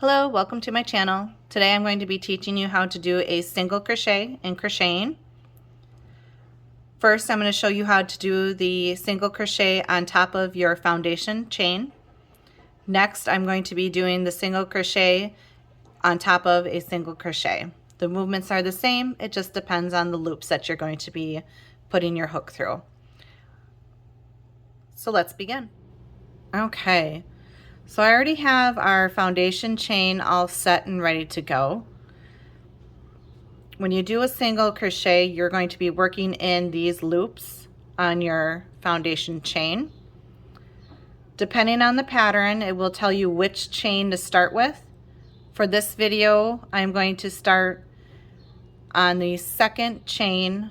Hello, welcome to my channel. Today I'm going to be teaching you how to do a single crochet in crocheting. First, I'm going to show you how to do the single crochet on top of your foundation chain. Next, I'm going to be doing the single crochet on top of a single crochet. The movements are the same, it just depends on the loops that you're going to be putting your hook through. So let's begin. Okay. So I already have our foundation chain all set and ready to go. When you do a single crochet, you're going to be working in these loops on your foundation chain. Depending on the pattern, it will tell you which chain to start with. For this video, I'm going to start on the second chain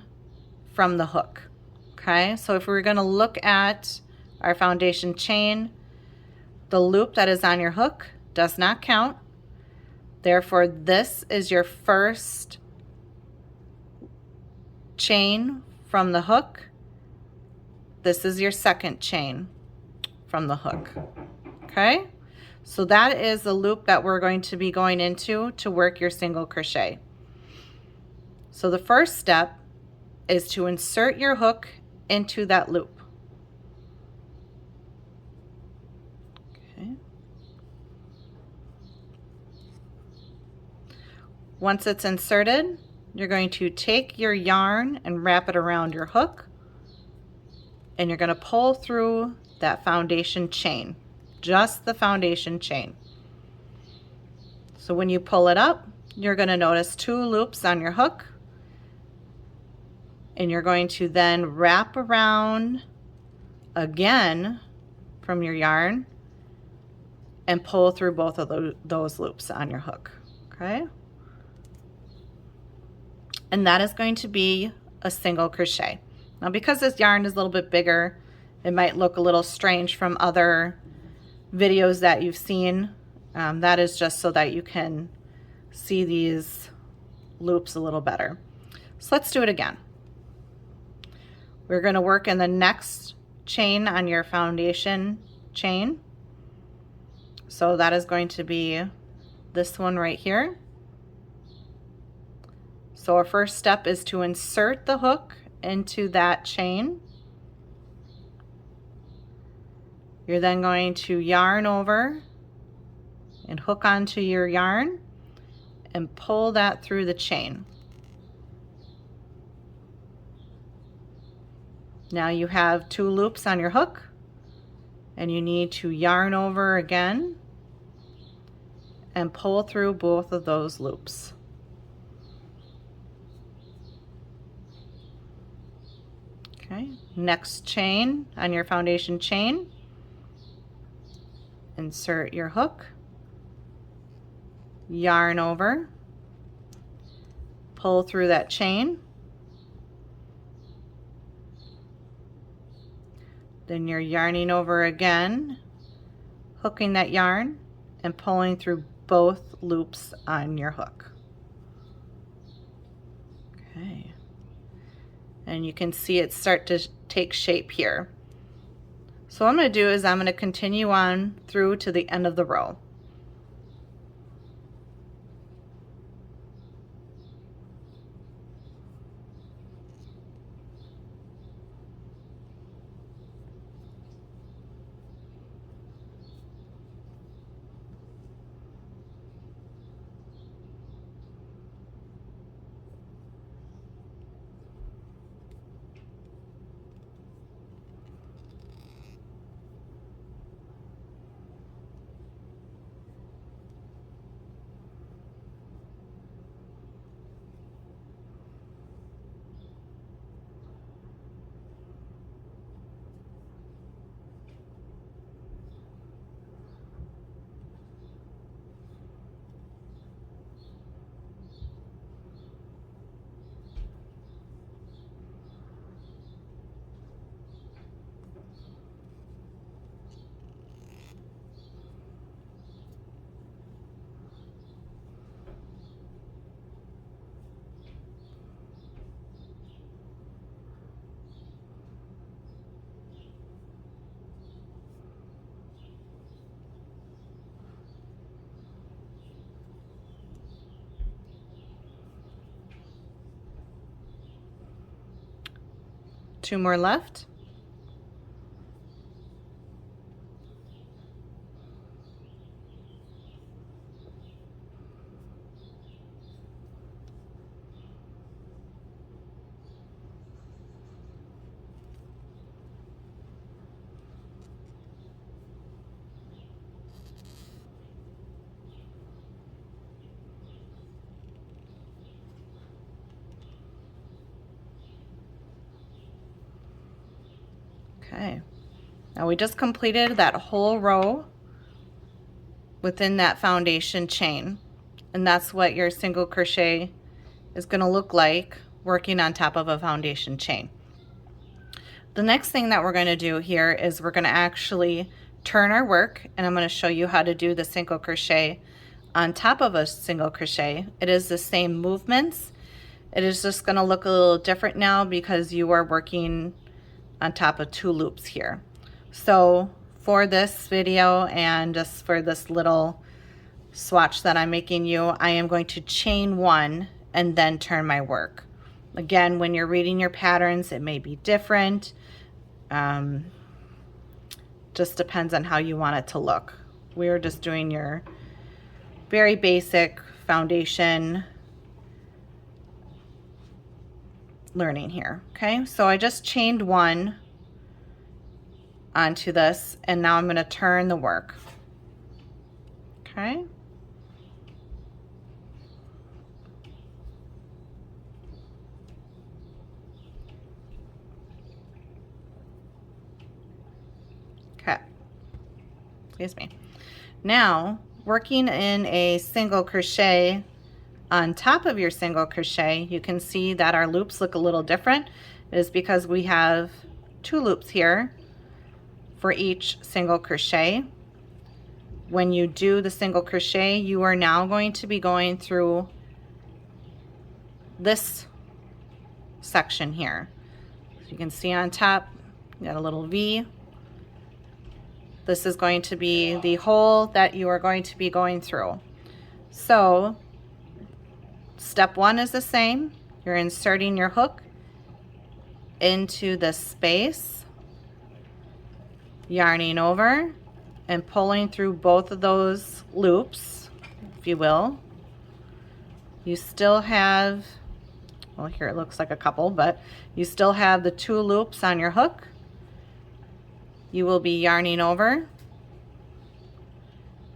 from the hook. Okay, so if we're going to look at our foundation chain, the loop that is on your hook does not count. Therefore, this is your first chain from the hook. This is your second chain from the hook. Okay, so that is the loop that we're going to be going into to work your single crochet. So the first step is to insert your hook into that loop. Once it's inserted, you're going to take your yarn and wrap it around your hook, and you're going to pull through that foundation chain, just the foundation chain. So when you pull it up, you're going to notice two loops on your hook, and you're going to then wrap around again from your yarn and pull through both of those loops on your hook. Okay? And that is going to be a single crochet. Now, because this yarn is a little bit bigger, it might look a little strange from other videos that you've seen. That is just so that you can see these loops a little better. So let's do it again. We're going to work in the next chain on your foundation chain. So that is going to be this one right here. So our first step is to insert the hook into that chain. You're then going to yarn over and hook onto your yarn and pull that through the chain. Now you have two loops on your hook, and you need to yarn over again and pull through both of those loops. Okay, next chain on your foundation chain, insert your hook, yarn over, pull through that chain, then you're yarning over again, hooking that yarn and pulling through both loops on your hook. Okay. And you can see it start to take shape here. So what I'm going to do is I'm going to continue on through to the end of the row. 2 more left. Okay, now we just completed that whole row within that foundation chain, and that's what your single crochet is going to look like working on top of a foundation chain. The next thing that we're going to do here is we're going to actually turn our work, and I'm going to show you how to do the single crochet on top of a single crochet. It is the same movements. It is just going to look a little different now because you are working on top of 2 loops here. So for this video and just for this little swatch that I'm making you, I am going to chain 1 and then turn my work. Again, when you're reading your patterns, it may be different. Just depends on how you want it to look. We're just doing your very basic foundation learning here. Okay, so I just chained 1 onto this, and now I'm going to turn the work. Okay. Okay. Excuse me. Now, working in a single crochet on top of your single crochet, you can see that our loops look a little different. It is because we have 2 loops here for each single crochet. When you do the single crochet, you are now going to be going through this section here. So you can see on top, you got a little V. This is going to be the hole that you are going to be going through. So step 1 is the same. You're inserting your hook into the space, yarning over, and pulling through both of those loops, if you will. You still have, well, here it looks like a couple, but you still have the 2 loops on your hook. You will be yarning over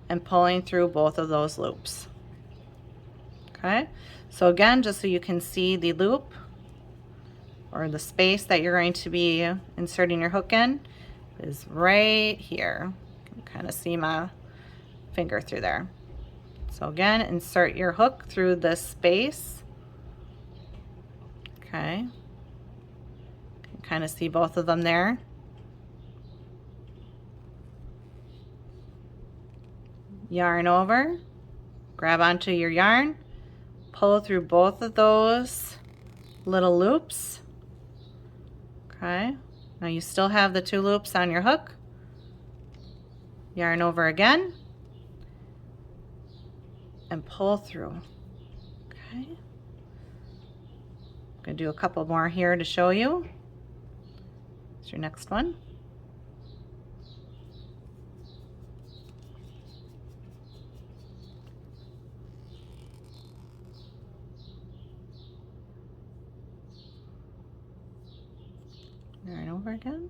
and pulling through both of those loops. Okay, so again, just so you can see the loop or the space that you're going to be inserting your hook in is right here. You can kind of see my finger through there. So again, insert your hook through this space. Okay, you can kind of see both of them there. Yarn over, grab onto your yarn, pull through both of those little loops. Okay, now you still have the 2 loops on your hook. Yarn over again and pull through. Okay, I'm going to do a couple more here to show you. Here's your next one. Yarn over again.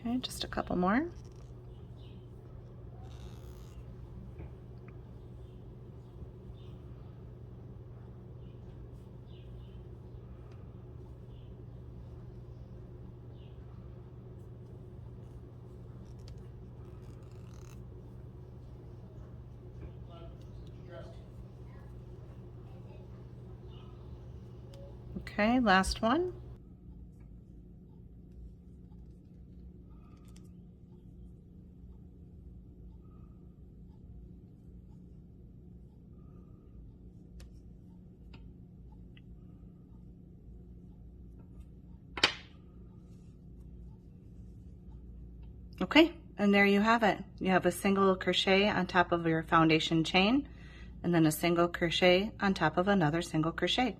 Okay, just a couple more. Okay, last one. Okay, and there you have it. You have a single crochet on top of your foundation chain, and then a single crochet on top of another single crochet.